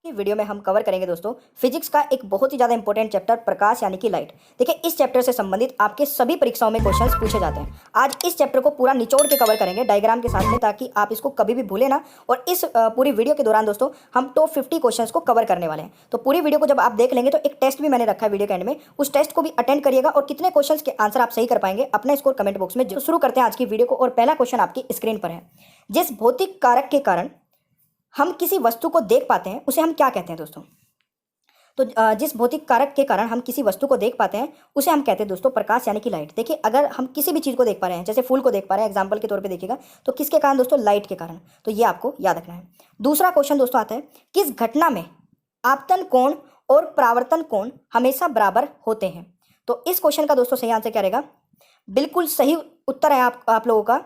Video में हम cover करेंगे दोस्तों फिजिक्स का एक बहुत ही ज़्यादा इंपॉर्टेंट चैप्टर प्रकाश यानी कि लाइट। देखिए इस चैप्टर से संबंधित आपके सभी परीक्षाओं में क्वेश्चंस पूछे जाते हैं। आज इस चैप्टर को पूरा निचोड़ के कवर करेंगे डायग्राम के साथ में, ताकि आप इसको कभी भी भूले ना। और इस पूरी वीडियो के दौरान दोस्तों हम टॉप 50 क्वेश्चन को कवर करने वाले हैं। तो पूरी वीडियो को जब आप देख लेंगे तो एक टेस्ट भी मैंने रखा है वीडियो के एंड में, उस टेस्ट को भी अटेंड करिएगा और कितने क्वेश्चन के आंसर आप सही कर पाएंगे अपना स्कोर कमेंट बॉक्स में। शुरू करते हैं आज की वीडियो को और पहला क्वेश्चन आपकी स्क्रीन पर है। जिस भौतिक कारक के कारण हम किसी वस्तु को देख पाते हैं उसे हम क्या कहते हैं दोस्तों? तो जिस भौतिक कारक के कारण हम किसी वस्तु को देख पाते हैं उसे हम कहते हैं दोस्तों प्रकाश यानी कि लाइट। देखिए अगर हम किसी भी चीज़ को देख पा रहे हैं, जैसे फूल को देख पा रहे हैं एग्जांपल के तौर पे देखिएगा, तो किसके कारण दोस्तों? लाइट के कारण। तो ये आपको याद रखना है। दूसरा क्वेश्चन दोस्तों आता है, किस घटना में आपतन कोण और परावर्तन कोण हमेशा बराबर होते हैं? तो इस क्वेश्चन का दोस्तों सही आंसर क्या रहेगा? बिल्कुल सही उत्तर है आप लोगों का,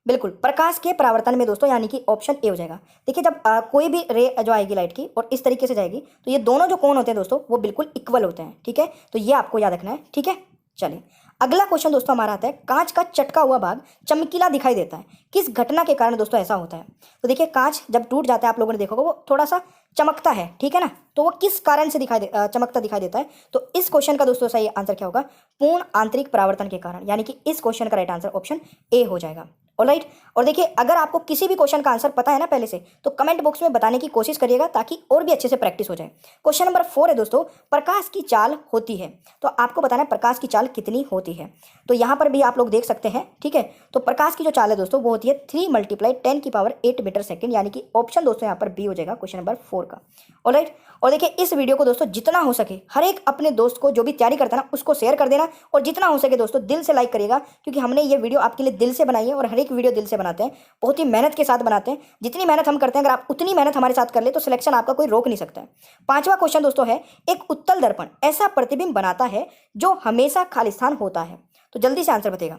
बिल्कुल प्रकाश के परावर्तन में दोस्तों, यानी कि ऑप्शन ए हो जाएगा। देखिए जब कोई भी रे जो आएगी लाइट की और इस तरीके से जाएगी तो ये दोनों जो कोण होते हैं दोस्तों वो बिल्कुल इक्वल होते हैं। ठीक है, तो ये आपको याद रखना है। ठीक है, चलिए अगला क्वेश्चन दोस्तों हमारा आता है, कांच का चटका हुआ भाग चमकीला दिखाई देता है, किस घटना के कारण दोस्तों ऐसा होता है? तो देखिए कांच जब टूट जाता है आप लोगों ने देखा होगा वो थोड़ा सा चमकता है, ठीक है ना, तो वो किस कारण से चमकता दिखाई देता है? तो इस क्वेश्चन का दोस्तों सही आंसर क्या होगा? पूर्ण आंतरिक परावर्तन के कारण, यानी कि इस क्वेश्चन का राइट आंसर ऑप्शन ए हो जाएगा। ऑलराइट, और देखिए अगर आपको किसी भी क्वेश्चन का आंसर पता है ना पहले से, तो कमेंट बॉक्स में बताने की कोशिश करिएगा ताकि और भी अच्छे से प्रैक्टिस हो जाए। क्वेश्चन नंबर 4 है दोस्तों, प्रकाश की चाल होती है, तो आपको बताना है प्रकाश की चाल कितनी होती है। तो यहाँ पर भी आप लोग देख सकते हैं, ठीक है, तो प्रकाश की जो चाल है दोस्तों वो होती है 3 × 10⁸ मीटर सेकेंड, यानी कि ऑप्शन दोस्तों यहाँ पर बी हो जाएगा क्वेश्चन नंबर 4 का। ऑलराइट, और देखिए इस वीडियो को दोस्तों जितना हो सके हर एक अपने दोस्त को जो भी तैयारी करता है ना उसको शेयर कर देना, और जितना हो सके दोस्तों दिल से लाइक करिएगा, क्योंकि हमने ये वीडियो आपके लिए दिल से बनाई है और हर एक वीडियो दिल से बनाते हैं, बहुत ही मेहनत के साथ बनाते हैं। जितनी मेहनत हम करते हैं अगर आप उतनी मेहनत हमारे साथ कर ले तो सिलेक्शन आपका कोई रोक नहीं सकता है। 5वां क्वेश्चन दोस्तों है, एक उत्तल दर्पण ऐसा प्रतिबिंब बनाता है जो हमेशा खालिस्तान होता है। तो जल्दी से आंसर बताइएगा।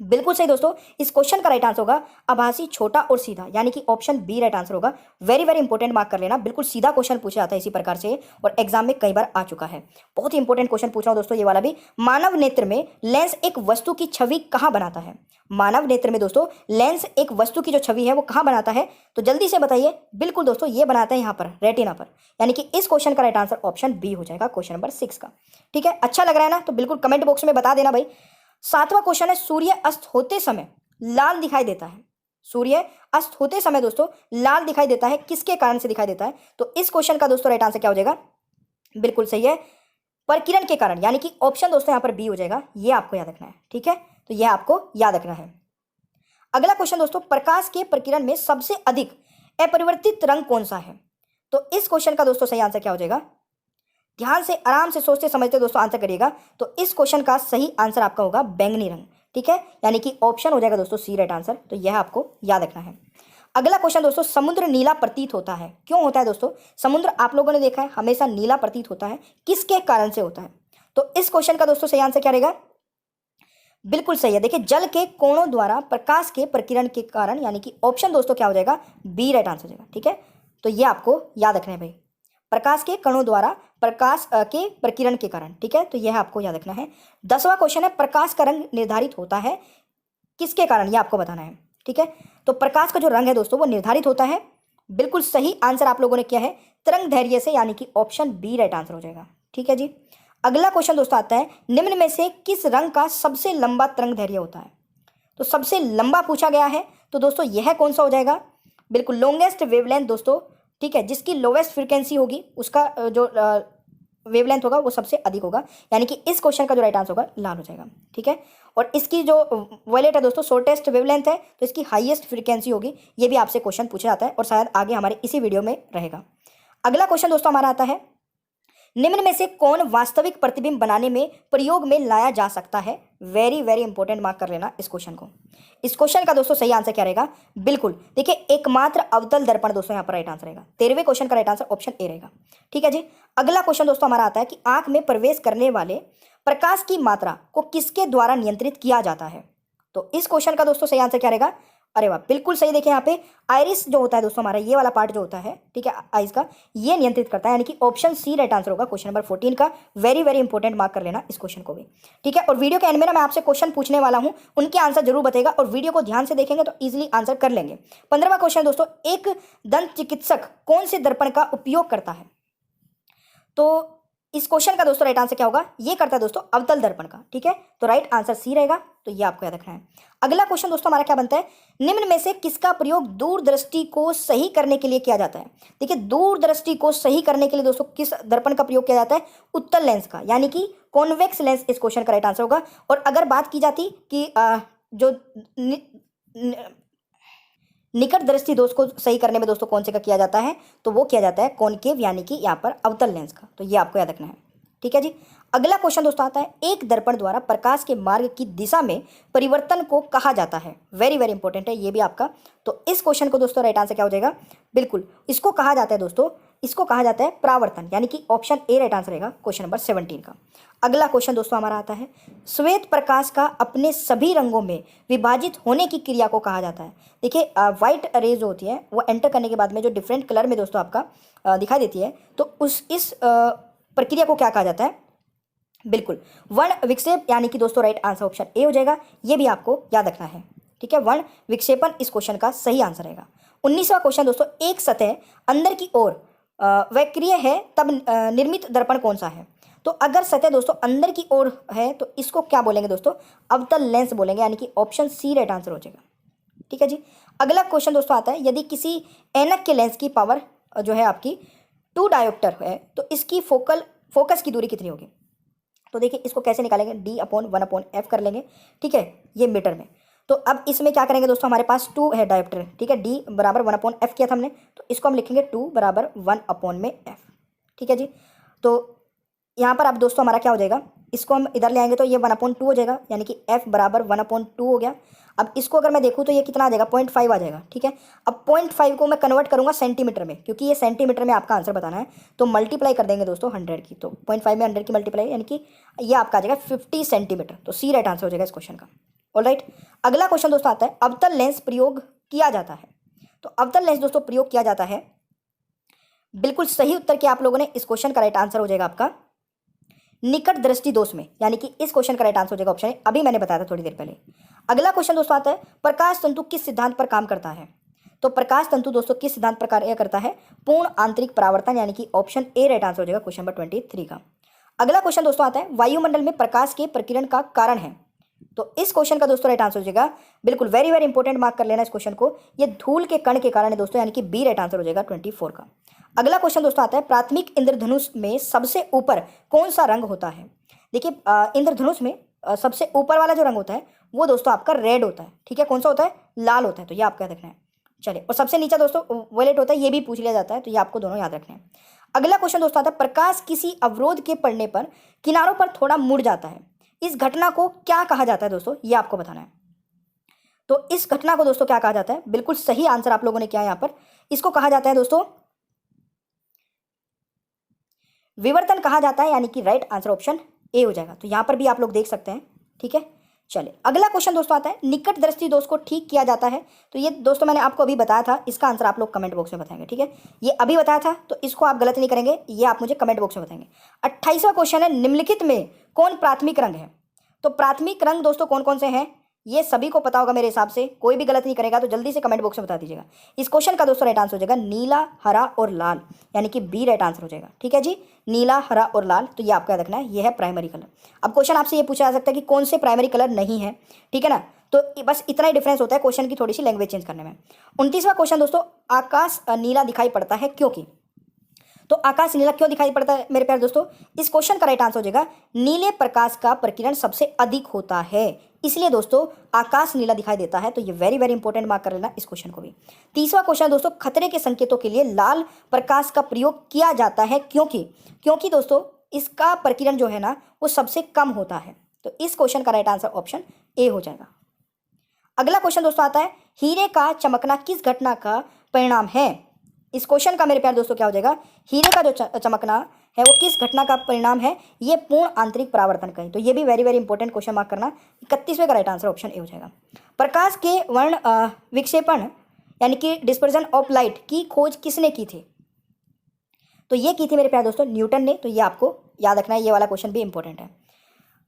बिल्कुल सही दोस्तों, इस क्वेश्चन का राइट आंसर होगा आभासी छोटा और सीधा, यानी कि ऑप्शन बी राइट आंसर होगा। वेरी वेरी इंपॉर्टेंट, मार्क कर लेना, बिल्कुल सीधा क्वेश्चन पूछा जाता है इसी प्रकार से और एग्जाम में कई बार आ चुका है। बहुत ही इंपॉर्टेंट क्वेश्चन पूछ रहा हूं दोस्तों ये वाला भी। मानव नेत्र में लेंस एक वस्तु की छवि कहां बनाता है? मानव नेत्र में दोस्तों लेंस एक वस्तु की जो छवि है वो कहां बनाता है? तो जल्दी से बताइए। बिल्कुल दोस्तों ये बनाता है यहाँ पर रेटिना पर, यानी कि इस क्वेश्चन का राइट आंसर ऑप्शन बी हो जाएगा क्वेश्चन नंबर 6 का। ठीक है, अच्छा लग रहा है ना? तो बिल्कुल कमेंट बॉक्स में बता देना भाई। 7वां क्वेश्चन है, सूर्य अस्त होते समय लाल दिखाई देता है। सूर्य अस्त होते समय दोस्तों लाल दिखाई देता है, किसके कारण से दिखाई देता है? तो इस क्वेश्चन का दोस्तों राइट आंसर क्या हो जाएगा? बिल्कुल सही है, प्रकिरण के कारण, यानी कि ऑप्शन दोस्तों यहां पर बी हो जाएगा। ये आपको याद रखना है। ठीक है, तो यह आपको याद रखना है। अगला क्वेश्चन दोस्तों, प्रकाश के प्रकिरण में सबसे अधिक अपरिवर्तित रंग कौन सा है? तो इस क्वेश्चन का दोस्तों सही आंसर क्या हो जाएगा? ध्यान से आराम से सोचते समझते दोस्तों आंसर करिएगा। तो इस क्वेश्चन का सही आंसर आपका होगा बैंगनी रंग। ठीक है, यानी कि ऑप्शन हो जाएगा दोस्तों सी राइट आंसर। तो यह आपको याद रखना है। अगला क्वेश्चन दोस्तों, समुद्र नीला प्रतीत होता है, क्यों होता है दोस्तों? समुद्र आप लोगों ने देखा है हमेशा नीला प्रतीत होता है, किसके कारण से होता है? तो इस क्वेश्चन का दोस्तों सही आंसर क्या रहेगा? बिल्कुल सही है, देखिए जल के कोणों द्वारा प्रकाश के प्रकिरण के कारण, यानी कि ऑप्शन दोस्तों क्या हो जाएगा? बी राइट आंसर हो जाएगा। ठीक है, तो ये आपको याद रखना है भाई, प्रकाश के कणों द्वारा प्रकाश के प्रकिरण के कारण। ठीक है, तो यह आपको याद रखना है। 10वां क्वेश्चन है, प्रकाश का रंग निर्धारित होता है किसके कारण? यह आपको बताना है। ठीक है, तो प्रकाश का जो रंग है दोस्तों वो निर्धारित होता है, बिल्कुल सही आंसर आप लोगों ने किया है, तरंग दैर्घ्य से, यानी कि ऑप्शन बी राइट आंसर हो जाएगा। ठीक है जी, अगला क्वेश्चन दोस्तों आता है, निम्न में से किस रंग का सबसे लंबा तरंग दैर्घ्य होता है? तो सबसे लंबा पूछा गया है, तो दोस्तों यह कौन सा हो जाएगा? बिल्कुल लॉन्गेस्ट वेवलेंथ दोस्तों। ठीक है, जिसकी लोवेस्ट फ्रीक्वेंसी होगी उसका जो वेवलेंथ होगा वो सबसे अधिक होगा, यानी कि इस क्वेश्चन का जो राइट आंसर होगा लाल हो जाएगा। ठीक है, और इसकी जो वॉयलेट है दोस्तों शॉर्टेस्ट वेवलेंथ है, तो इसकी हाईएस्ट फ्रीक्वेंसी होगी। ये भी आपसे क्वेश्चन पूछा जाता है और शायद आगे हमारे इसी वीडियो में रहेगा। अगला क्वेश्चन दोस्तों हमारा आता है, निम्न में से कौन वास्तविक प्रतिबिंब बनाने में प्रयोग में लाया जा सकता है? वेरी वेरी इंपॉर्टेंट, मार्क कर लेना इस क्वेश्चन को। इस क्वेश्चन का दोस्तों सही आंसर क्या रहेगा? बिल्कुल देखिए एकमात्र अवतल दर्पण दोस्तों यहाँ पर राइट आंसर रहेगा। 13वें क्वेश्चन का राइट आंसर ऑप्शन ए रहेगा। ठीक है जी, अगला क्वेश्चन दोस्तों हमारा आता है कि आंख में प्रवेश करने वाले प्रकाश की मात्रा को किसके द्वारा नियंत्रित किया जाता है? तो इस क्वेश्चन का दोस्तों सही आंसर क्या रहेगा? अरे वाह, बिल्कुल सही। देखें यहाँ पे आइरिस जो होता है दोस्तों हमारा, ये वाला पार्ट जो होता है, ठीक है, आइज का, ये नियंत्रित करता है, यानी कि ऑप्शन सी राइट आंसर होगा क्वेश्चन नंबर 14 का। वेरी वेरी इंपॉर्टेंट, मार्क कर लेना इस क्वेश्चन को भी, ठीक है। और वीडियो के एंड में ना मैं आपसे क्वेश्चन पूछने वाला हूँ, उनके आंसर जरूर बताएगा, और वीडियो को ध्यान से देखेंगे तो ईजिली आंसर कर लेंगे। 15वां क्वेश्चन दोस्तों, एक दंत चिकित्सक कौन से दर्पण का उपयोग करता है? तो इस क्वेश्चन का दोस्तों राइट आंसर क्या होगा? ये करता है दोस्तों अवतल दर्पण का, ठीक है। तो राइट आंसर सी रहेगा, तो ये आपको याद रखना है। अगला क्वेश्चन दोस्तों हमारा क्या बनता है? निम्न में से किसका प्रयोग दूरदृष्टि को सही करने के लिए किया जाता है? देखिए, दूरदृष्टि को सही करने के लिए दोस्तों किस दर्पण का प्रयोग किया जाता है? उत्तल लेंस का, यानी कि कॉन्वेक्स लेंस इस क्वेश्चन का राइट आंसर होगा। और अगर बात की जाती कि जो निकट दृष्टि दोष को सही करने में दोस्तों कौन से का किया जाता है? तो वो किया जाता है कॉनकेव, यानी कि यहाँ पर अवतल लेंस का। तो ये आपको याद रखना है, ठीक है जी। अगला क्वेश्चन दोस्तों आता है, एक दर्पण द्वारा प्रकाश के मार्ग की दिशा में परिवर्तन को कहा जाता है? वेरी वेरी इंपॉर्टेंट है ये भी आपका। तो इस क्वेश्चन को दोस्तों राइट आंसर क्या हो जाएगा? बिल्कुल, इसको कहा जाता है दोस्तों, इसको कहा जाता है परावर्तन, यानी कि ऑप्शन ए राइट आंसर रहेगा क्वेश्चन नंबर 17 का। अगला क्वेश्चन दोस्तों हमारा आता है, श्वेत प्रकाश का अपने सभी रंगों में विभाजित होने की क्रिया को कहा जाता है? देखिए, व्हाइट रेज होती है, वो एंटर करने के बाद में जो डिफरेंट कलर में दोस्तों आपका दिखाई देती है, तो इस प्रक्रिया को क्या कहा जाता है? बिल्कुल, वर्ण विक्षेप, यानी कि दोस्तों राइट आंसर ऑप्शन ए हो जाएगा। ये भी आपको याद रखना है, ठीक है। वर्ण विक्षेपण इस क्वेश्चन का सही आंसर रहेगा। 19वां क्वेश्चन दोस्तों, एक सतह अंदर की ओर वक्रीय है तब निर्मित दर्पण कौन सा है? तो अगर सतह दोस्तों अंदर की ओर है तो इसको क्या बोलेंगे दोस्तों? अवतल लेंस बोलेंगे, यानी कि ऑप्शन सी राइट आंसर हो जाएगा, ठीक है जी। अगला क्वेश्चन दोस्तों आता है, यदि किसी ऐनक के लेंस की पावर जो है आपकी 2 डायोप्टर है, तो इसकी फोकस की दूरी कितनी होगी? तो देखिए, इसको कैसे निकालेंगे? D/1/f कर लेंगे, ठीक है, ये मीटर में। तो अब इसमें क्या करेंगे दोस्तों, हमारे पास 2 है डायोप्टर, ठीक है, D बराबर 1/f किया था हमने, तो इसको हम लिखेंगे 2 बराबर 1/f, ठीक है जी। तो यहाँ पर अब दोस्तों हमारा क्या हो जाएगा? इसको हम इधर ले आएंगे तो ये 1/2 हो जाएगा, यानी कि f बराबर 1/2 हो गया। अब इसको अगर मैं देखूँ तो ये कितना आ जाएगा? 0.5 आ जाएगा, ठीक है। अब 0.5 को मैं कन्वर्ट करूँगा सेंटीमीटर में, क्योंकि ये सेंटीमीटर में आपका आंसर बताना है, तो मल्टीप्लाई कर देंगे दोस्तों 100 की, तो 0.5 में 100 की मल्टीप्लाई, यानी कि ये आपका आ जाएगा 50 सेंटीमीटर। तो सी राइट आंसर हो जाएगा इस क्वेश्चन का। ऑलराइट, अगला क्वेश्चन दोस्तों आता है, अवतल लेंस प्रयोग किया जाता है? तो अवतल लेंस दोस्तों प्रयोग किया जाता है, बिल्कुल सही उत्तर किया आप लोगों ने। इस क्वेश्चन का राइट आंसर हो जाएगा आपका निकट दृष्टि दोष में, यानी कि इस क्वेश्चन का राइट आंसर हो जाएगा ऑप्शन ए, अभी मैंने बताया था थोड़ी देर पहले। अगला क्वेश्चन दोस्तों आता है, प्रकाश तंतु किस सिद्धांत पर काम करता है? तो प्रकाश तंतु दोस्तों किस सिद्धांत पर कार्य करता है? पूर्ण आंतरिक परावर्तन, यानी कि ऑप्शन ए राइट आंसर हो जाएगा क्वेश्चन नंबर 23 का। अगला क्वेश्चन दोस्तों आता है, वायुमंडल में प्रकाश के प्रकीर्णन का कारण है? तो इस क्वेश्चन का दोस्तों राइट आंसर हो जाएगा, बिल्कुल वेरी वेरी इंपॉर्टेंट, मार्क कर लेना इस क्वेश्चन को, ये धूल के कण के कारण है दोस्तों, यानी कि बी राइट आंसर हो जाएगा 24 का। अगला क्वेश्चन दोस्तों आता है, प्राथमिक इंद्रधनुष में सबसे ऊपर कौन सा रंग होता है? देखिए, इंद्रधनुष में सबसे ऊपर वाला जो रंग होता है वो दोस्तों आपका रेड होता है, ठीक है। कौन सा होता है? लाल होता है, तो ये आपको याद रखना है। चलिए, और सबसे नीचे दोस्तों वोलेट होता है, ये भी पूछ लिया जाता है, तो ये आपको दोनों याद रखने हैं। अगला क्वेश्चन दोस्तों आता है, प्रकाश किसी अवरोध के पड़ने पर किनारों पर थोड़ा मुड़ जाता है, इस घटना को क्या कहा जाता है दोस्तों? ये आपको बताना है। तो इस घटना को दोस्तों क्या कहा जाता है? बिल्कुल सही आंसर आप लोगों ने किया यहाँ पर। इसको कहा जाता है दोस्तों विवर्तन कहा जाता है, यानी कि राइट आंसर ऑप्शन ए हो जाएगा। तो यहाँ पर भी आप लोग देख सकते हैं, ठीक है। चलिए, अगला क्वेश्चन दोस्तों आता है, निकट दृष्टि दोष को ठीक किया जाता है? तो ये दोस्तों मैंने आपको अभी बताया था, इसका आंसर आप लोग कमेंट बॉक्स में बताएंगे, ठीक है। ये अभी बताया था, तो इसको आप गलत नहीं करेंगे, ये आप मुझे कमेंट बॉक्स में बताएंगे। 28वां क्वेश्चन है, निम्नलिखित में कौन प्राथमिक रंग है? तो प्राथमिक रंग दोस्तों कौन कौन से हैं? ये सभी को पता होगा मेरे हिसाब से, कोई भी गलत नहीं करेगा, तो जल्दी से कमेंट बॉक्स में बता दीजिएगा। इस क्वेश्चन का दोस्तों राइट आंसर हो जाएगा नीला, हरा और लाल, यानी कि बी राइट आंसर हो जाएगा, ठीक है जी। नीला, हरा और लाल, तो ये आपको याद रखना है, ये है प्राइमरी कलर। अब क्वेश्चन आपसे ये पूछा जा सकता है कि कौन से प्राइमरी कलर नहीं है, ठीक है ना। तो बस इतना ही डिफरेंस होता है क्वेश्चन की थोड़ी सी लैंग्वेज चेंज करने में। 29वां क्वेश्चन दोस्तों, आकाश नीला दिखाई पड़ता है क्योंकि? तो आकाश नीला क्यों दिखाई पड़ता है मेरे प्यारे दोस्तों? इस क्वेश्चन का राइट आंसर हो जाएगा नीले प्रकाश का प्रकीर्णन सबसे अधिक होता है, इसलिए दोस्तों आकाश नीला दिखाई देता है। तो ये वेरी वेरी इंपॉर्टेंट, मार्क कर लेना इस क्वेश्चन को भी। 30वां क्वेश्चन दोस्तों, खतरे के संकेतों के लिए लाल प्रकाश का प्रयोग किया जाता है क्योंकि दोस्तों इसका प्रकीर्णन जो है ना वो सबसे कम होता है। तो इस क्वेश्चन का राइट आंसर ऑप्शन ए हो जाएगा। अगला क्वेश्चन दोस्तों आता है, हीरे का चमकना किस घटना का परिणाम है? इस क्वेश्चन का मेरे प्यारे दोस्तों क्या हो जाएगा, हीरे का जो चमकना है वो किस घटना का परिणाम है, ये पूर्ण आंतरिक परावर्तन का है। तो ये भी very very important question mark करना। 31वें का राइट आंसर ऑप्शन ए हो जाएगा। प्रकाश के वर्ण विक्षेपण यानी कि डिस्पर्जन ऑफ लाइट की खोज किसने की थी? तो ये की थी मेरे प्यारे दोस्तों न्यूटन ने। तो ये आपको याद रखना है, ये वाला क्वेश्चन भी इंपॉर्टेंट है।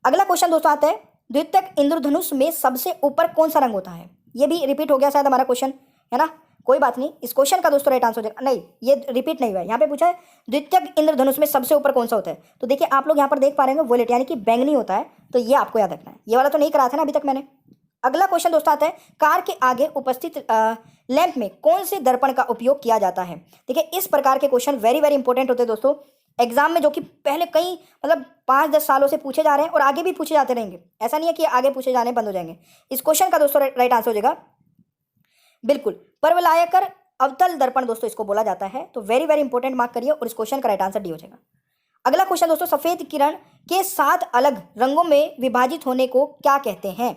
अगला क्वेश्चन दोस्तों आता है, द्वितीयक इंद्रधनुष में सबसे ऊपर कौन सा रंग होता है? ये भी रिपीट हो गया शायद हमारा क्वेश्चन, है ना, कोई बात नहीं। इस क्वेश्चन का दोस्तों राइट आंसर हो जाएगा, नहीं ये रिपीट नहीं हुआ है, यहाँ पे पूछा है द्वितीयक इंद्रधनुष में सबसे ऊपर कौन सा होता है। तो देखिए आप लोग यहाँ पर देख पा रहे हैं वोलेट यानी कि बैंगनी होता है। तो ये आपको याद रखना है, ये वाला तो नहीं कराया था ना अभी तक मैंने। अगला क्वेश्चन दोस्तों आता है, कार के आगे उपस्थित लैंप में कौन से दर्पण का उपयोग किया जाता है? देखिए इस प्रकार के क्वेश्चन वेरी वेरी इंपॉर्टेंट होते हैं दोस्तों एग्जाम में, जो कि पहले कई मतलब 5-10 सालों से पूछे जा रहे हैं और आगे भी पूछे जाते रहेंगे। ऐसा नहीं है कि आगे पूछे जाने बंद हो जाएंगे। इस क्वेश्चन का दोस्तों राइट आंसर हो जाएगा बिल्कुल परवलयाकर अवतल दर्पण दोस्तों इसको बोला जाता है। तो वेरी वेरी इंपॉर्टेंट मार्क करिए और इस क्वेश्चन का राइट आंसर डी हो जाएगा। अगला क्वेश्चन दोस्तों, सफेद किरण के 7 अलग रंगों में विभाजित होने को क्या कहते हैं?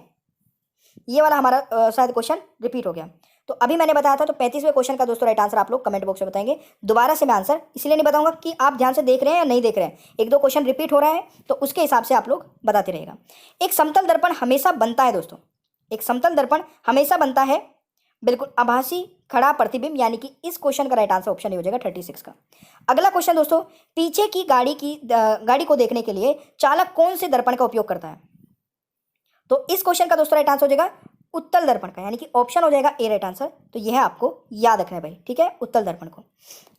ये वाला हमारा शायद क्वेश्चन रिपीट हो गया। तो अभी मैंने बताया था। तो 35वें क्वेश्चन का दोस्तों राइट आंसर आप लोग कमेंट बॉक्स में बताएंगे। दोबारा से मैं आंसर इसलिए नहीं बताऊंगा कि आप ध्यान से देख रहे हैं या नहीं देख रहे हैं, 1-2 क्वेश्चन रिपीट हो रहा है तो उसके हिसाब से आप लोग बताते रहेगा। एक समतल दर्पण हमेशा बनता है दोस्तों, एक समतल दर्पण हमेशा बनता है बिल्कुल आभासी खड़ा प्रतिबिंब, यानी कि इस क्वेश्चन का राइट आंसर ऑप्शन ही हो जाएगा 36 का। अगला क्वेश्चन दोस्तों, पीछे की गाड़ी को देखने के लिए चालक कौन से दर्पण का उपयोग करता है? तो इस क्वेश्चन का दोस्तों राइट आंसर हो जाएगा उत्तल दर्पण का, यानी कि ऑप्शन हो जाएगा ए राइट आंसर। तो यह आपको याद रखना है भाई, ठीक है, उत्तल दर्पण को।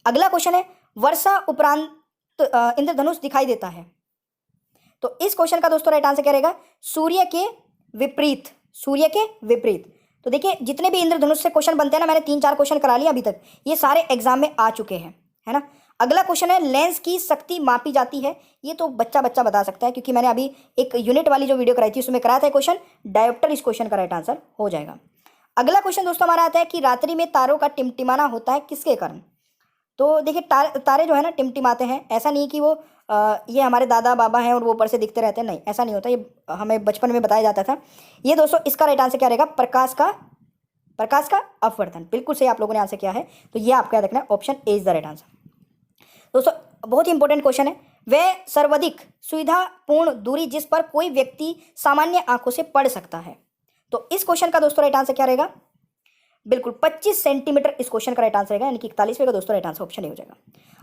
अगला क्वेश्चन है, वर्षा उपरांत इंद्रधनुष दिखाई देता है। तो इस क्वेश्चन का दोस्तों राइट आंसर क्या रहेगा? सूर्य के विपरीत, सूर्य के विपरीत। तो देखिए जितने भी इंद्रधनुष से क्वेश्चन बनते हैं ना, मैंने 3-4 क्वेश्चन करा लिए अभी तक, ये सारे एग्जाम में आ चुके हैं, है ना। अगला क्वेश्चन है, लेंस की शक्ति मापी जाती है। ये तो बच्चा बता सकता है क्योंकि मैंने अभी एक यूनिट वाली जो वीडियो कराई थी उसमें कराया था क्वेश्चन। डायोप्टर इस क्वेश्चन का राइट आंसर हो जाएगा। अगला क्वेश्चन दोस्तों हमारा आता है कि रात्रि में तारों का टिमटिमाना होता है किसके कारण? तो देखिए तारे जो है ना टिमटिमाते हैं, ऐसा नहीं कि वो ये हमारे दादा बाबा हैं और वो ऊपर से दिखते रहते हैं, नहीं ऐसा नहीं होता। ये हमें बचपन में बताया जाता था। ये दोस्तों इसका राइट आंसर क्या रहेगा? प्रकाश का अपवर्तन। बिल्कुल सही आप लोगों ने आंसर किया है। तो ये आपको याद रखना है, option A is the right answer. दोस्तों बहुत ही इंपॉर्टेंट क्वेश्चन है, वह सर्वाधिक सुविधापूर्ण दूरी जिस पर कोई व्यक्ति सामान्य आंखों से पढ़ सकता है। तो इस क्वेश्चन का दोस्तों राइट आंसर क्या रहेगा? बिल्कुल 25 सेंटीमीटर इस क्वेश्चन का राइट आंसर रहेगा, यानी कि 41वें का दोस्तों राइट आंसर ऑप्शन ए हो जाएगा।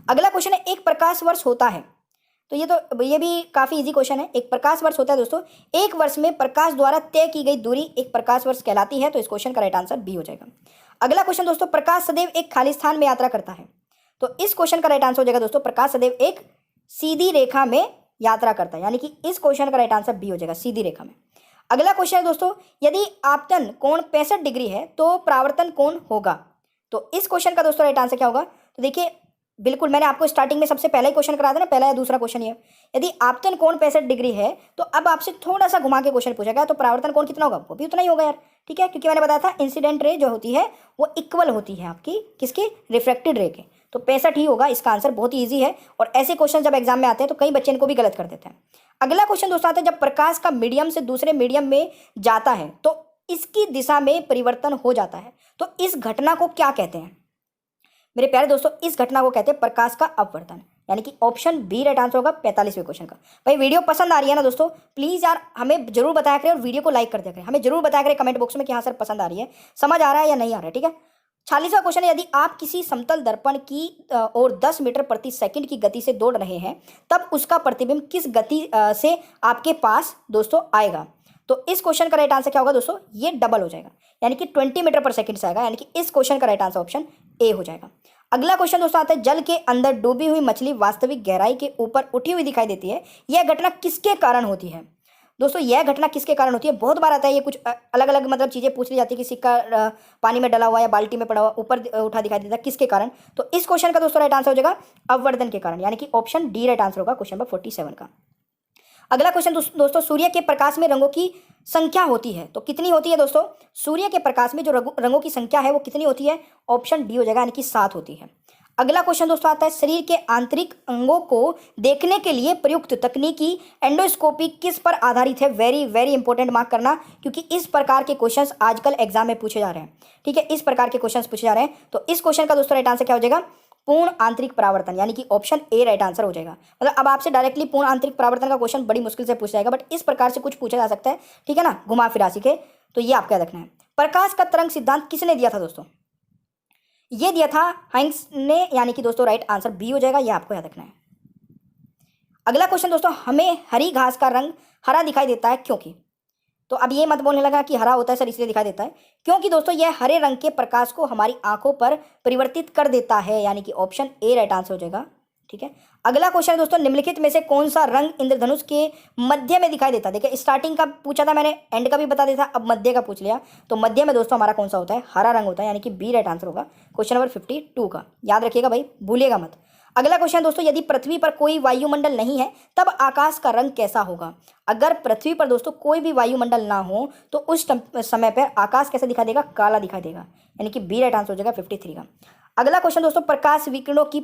अगला क्वेश्चन है, एक प्रकाश वर्ष होता है। तो ये भी काफी इजी क्वेश्चन है। एक प्रकाश वर्ष होता है दोस्तों, एक वर्ष में प्रकाश द्वारा तय की गई दूरी एक प्रकाश वर्ष कहलाती है। तो इस क्वेश्चन का राइट आंसर बी हो जाएगा। अगला क्वेश्चन दोस्तों, प्रकाश सदैव एक खाली स्थान में यात्रा करता है। तो इस क्वेश्चन का राइट आंसर हो जाएगा दोस्तों, प्रकाश सदैव एक सीधी रेखा में यात्रा करता है, यानी कि इस क्वेश्चन का राइट आंसर बी हो जाएगा, सीधी रेखा में। अगला क्वेश्चन है दोस्तों, यदि आपतन कोण 65 डिग्री है तो परावर्तन कोण होगा। तो इस क्वेश्चन का दोस्तों राइट आंसर क्या होगा? तो देखिए बिल्कुल मैंने आपको स्टार्टिंग में सबसे पहला ही क्वेश्चन करा था ना, पहला या दूसरा क्वेश्चन ये, यदि आपतन कोण 65 डिग्री है तो अब आपसे थोड़ा सा घुमा के क्वेश्चन पूछा गया तो परावर्तन कोण कितना होगा? वो भी उतना ही होगा यार, ठीक है, क्योंकि मैंने बताया था इंसिडेंट रे जो होती है वो इक्वल होती है आपकी किसकी? रिफ्रैक्टेड रे के। तो 65 ही होगा इसका आंसर। बहुत ही ईजी है और ऐसे क्वेश्चन जब एग्जाम में आते हैं तो कई बच्चे इनको भी गलत कर देते हैं। अगला क्वेश्चन दोस्तों आता है, जब प्रकाश का मीडियम से दूसरे मीडियम में जाता है तो इसकी दिशा में परिवर्तन हो जाता है। तो इस घटना को क्या कहते हैं? मेरे प्यारे दोस्तों इस घटना को कहते हैं प्रकाश का अपवर्तन, यानी कि ऑप्शन बी राइट आंसर होगा 45वें क्वेश्चन का। भाई वीडियो पसंद आ रही है ना दोस्तों, प्लीज यार हमें जरूर बताया करें और वीडियो को लाइक कर दिया करें। हमें जरूर बताया करें कमेंट बॉक्स में कि हाँ सर पसंद आ रही है, समझ आ रहा है या नहीं आ रहा है, ठीक है। 46वां क्वेश्चन है, यदि आप किसी समतल दर्पण की ओर 10 मीटर प्रति सेकंड की गति से दौड़ रहे हैं तब उसका प्रतिबिंब किस गति से आपके पास दोस्तों आएगा? तो इस क्वेश्चन का राइट आंसर क्या होगा दोस्तों? ये डबल हो जाएगा, यानी कि 20 मीटर पर सेकंड से आएगा, यानी कि इस क्वेश्चन का राइट आंसर ऑप्शन ए हो जाएगा। अगला क्वेश्चन दोस्तों आता है, जल के अंदर डूबी हुई मछली वास्तविक गहराई के ऊपर उठी हुई दिखाई देती है, यह घटना किसके कारण होती है? दोस्तों यह घटना किसके कारण होती है? बहुत बार आता है ये, कुछ अलग अलग मतलब चीजें पूछ ली जाती है कि सिक्का पानी में डला हुआ या बाल्टी में पड़ा हुआ ऊपर उठा दिखाई देता है, किसके कारण? तो इस क्वेश्चन का दोस्तों राइट आंसर हो जाएगा अववर्धन के कारण, यानी कि ऑप्शन डी राइट आंसर होगा क्वेश्चन नंबर 47 का। अगला क्वेश्चन दोस्तों, सूर्य के प्रकाश में रंगों की संख्या होती है तो कितनी होती है दोस्तों? सूर्य के प्रकाश में जो रंगों की संख्या है वो कितनी होती है? ऑप्शन डी हो जाएगा, यानी कि 7 होती है। अगला क्वेश्चन दोस्तों आता है, शरीर के आंतरिक अंगों को देखने के लिए प्रयुक्त तकनीकी एंडोस्कोपी किस पर आधारित है। वेरी वेरी इंपॉर्टेंट, मार्क करना, क्योंकि इस प्रकार के क्वेश्चंस आजकल एग्जाम में पूछे जा रहे हैं। ठीक है, इस प्रकार के क्वेश्चंस पूछे जा रहे हैं। तो इस क्वेश्चन का दोस्तों राइट आंसर क्या हो जाएगा, पूर्ण आंतरिक परावर्तन, यानी कि ऑप्शन ए राइट आंसर हो जाएगा। मतलब अब आपसे डायरेक्टली पूर्ण आंतरिक परावर्तन का क्वेश्चन बड़ी मुश्किल से पूछा जाएगा, बट इस प्रकार से कुछ पूछा जा सकता है। ठीक है ना, घुमा फिरा के। तो ये आपका याद रखना है। प्रकाश का तरंग सिद्धांत किसने दिया था दोस्तों, ये दिया था हाइंस ने, यानी कि दोस्तों राइट आंसर बी हो जाएगा, ये आपको याद रखना है। अगला क्वेश्चन दोस्तों, हमें हरी घास का रंग हरा दिखाई देता है क्योंकि। तो अब ये मत बोलने लगा कि हरा होता है सर इसलिए दिखाई देता है, क्योंकि दोस्तों यह हरे रंग के प्रकाश को हमारी आंखों पर परिवर्तित कर देता है, यानी कि ऑप्शन ए राइट आंसर हो जाएगा। ठीक है, अगला क्वेश्चन दोस्तों, निम्नलिखित में से कौन सा रंग इंद्रधनुष के मध्य में दिखाई देता है। देखिए स्टार्टिंग का पूछा था मैंने, एंड का भी बता दिया था, अब मध्य का पूछ लिया। तो मध्य में दोस्तों हमारा कौन सा होता है, हरा रंग होता है, यानी कि बी राइट आंसर होगा क्वेश्चन नंबर 52 का। याद रखिएगा भाई, भूलिएगा मत। अगला क्वेश्चन दोस्तों, यदि पृथ्वी पर कोई वायुमंडल नहीं है तब आकाश का रंग कैसा होगा। अगर पृथ्वी पर दोस्तों कोई भी वायुमंडल ना हो तो उस समय पर आकाश कैसा दिखाई देगा, काला दिखाई देगा, यानी कि बी राइट आंसर हो जाएगा 53 का। अगला क्वेश्चन दोस्तों, प्रकाश विकिरणों की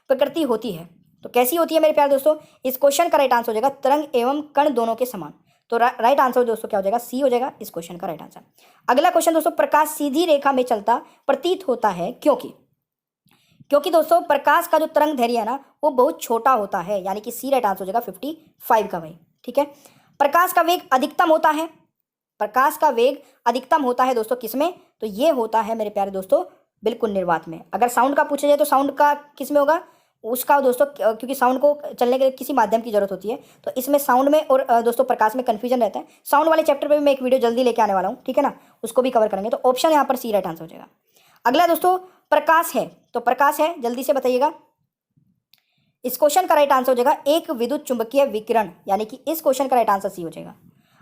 प्रकृति होती है तो कैसी होती है मेरे प्यारे दोस्तों। इस क्वेश्चन का राइट आंसर हो जाएगा तरंग एवं कण दोनों के समान। तो राइट आंसर दोस्तों क्या हो जाएगा, सी हो जाएगा इस क्वेश्चन का राइट आंसर। अगला क्वेश्चन दोस्तों, प्रकाश सीधी रेखा में चलता प्रतीत होता है क्योंकि दोस्तों प्रकाश का जो तरंग दैर्घ्य है ना वो बहुत छोटा होता है, यानी कि सी राइट आंसर हो जाएगा 55 का भाई। ठीक है, प्रकाश का वेग अधिकतम होता है, प्रकाश का वेग अधिकतम होता है दोस्तों किसमें, तो ये होता है मेरे प्यारे दोस्तों बिल्कुल निर्वात में। अगर साउंड का पूछा जाए तो साउंड का किस में होगा, उसका दोस्तों, क्योंकि साउंड को चलने के लिए किसी माध्यम की जरूरत होती है, तो इसमें साउंड में और दोस्तों प्रकाश में कंफ्यूजन रहता है। साउंड वाले चैप्टर पे भी मैं एक वीडियो जल्दी लेके आने वाला हूँ, ठीक है ना, उसको भी कवर करेंगे। तो ऑप्शन यहाँ पर सी राइट आंसर हो जाएगा। अगला दोस्तों, प्रकाश है, तो प्रकाश है जल्दी से बताइएगा। इस क्वेश्चन का राइट आंसर हो जाएगा एक विद्युत चुंबकीय विकिरण, यानी कि इस क्वेश्चन का राइट आंसर सी हो जाएगा।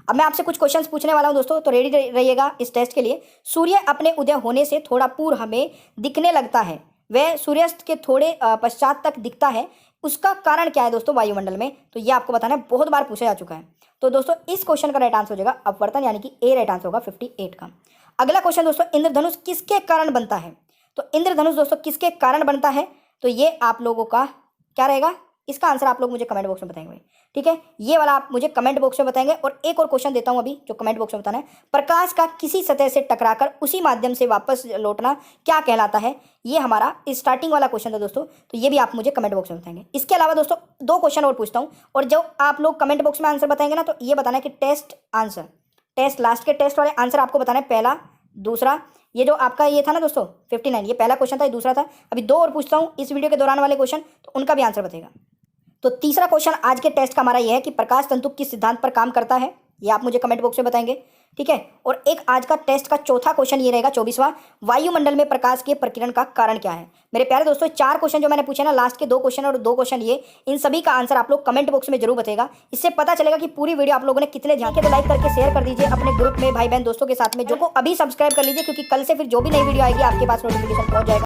अब मैं आपसे कुछ क्वेश्चंस पूछने वाला हूं दोस्तों, तो रेडी रहिएगा इस टेस्ट के लिए। सूर्य अपने उदय होने से थोड़ा पूर्व हमें दिखने लगता है, वह सूर्यास्त के थोड़े पश्चात तक दिखता है, उसका कारण क्या है दोस्तों वायुमंडल में, तो ये आपको बताना है, बहुत बार पूछा जा चुका है। तो दोस्तों इस क्वेश्चन का राइट आंसर हो जाएगा अपवर्तन, यानी कि ए राइट आंसर होगा 58 का। अगला क्वेश्चन दोस्तों, इंद्रधनुष किसके कारण बनता है। तो इंद्रधनुष दोस्तों किसके कारण बनता है, तो ये आप लोगों का क्या रहेगा, इसका आंसर आप लोग मुझे कमेंट बॉक्स में बताएंगे। ठीक है, ये वाला आप मुझे कमेंट बॉक्स में बताएंगे। और एक और क्वेश्चन देता हूं अभी जो कमेंट बॉक्स में बताना है, प्रकाश का किसी सतह से टकराकर उसी माध्यम से वापस लौटना क्या कहलाता है। ये हमारा स्टार्टिंग वाला क्वेश्चन था दोस्तों, तो ये भी आप मुझे कमेंट बॉक्स में बताएंगे। इसके अलावा दोस्तों 2 क्वेश्चन और पूछता हूँ, और जो आप लोग कमेंट बॉक्स में आंसर बताएंगे ना, तो ये बताना है कि टेस्ट आंसर, टेस्ट लास्ट के टेस्ट वाले आंसर आपको बताना है, पहला दूसरा। ये जो आपका ये था ना दोस्तों 59, ये पहला क्वेश्चन था, ये दूसरा था। अभी 2 और पूछता हूँ इस वीडियो के दौरान वाले क्वेश्चन, तो उनका भी आंसर बताएगा। तो तीसरा क्वेश्चन आज के टेस्ट का हमारा यह है कि प्रकाश तंतु किस सिद्धांत पर काम करता है, ये आप मुझे कमेंट बॉक्स में बताएंगे। ठीक है, और एक आज का टेस्ट का चौथा क्वेश्चन ये रहेगा 24वां, वायुमंडल में प्रकाश के प्रकीर्णन का कारण क्या है। मेरे प्यारे दोस्तों 4 क्वेश्चन जो मैंने पूछे ना, लास्ट के 2 क्वेश्चन और 2 क्वेश्चन ये, इन सभी का आंसर आप लोग कमेंट बॉक्स में जरूर बताएगा। इससे पता चलेगा कि पूरी वीडियो आप लोगों ने कितने ध्यान के। तो लाइक करके शेयर कर दीजिए अपने ग्रुप में भाई बहन दोस्तों के साथ में, जो को अभी सब्सक्राइब कर लीजिए, क्योंकि कल से फिर जो भी नई वीडियो आएगी आपके पास नोटिफिकेशन पहुंच जाएगा।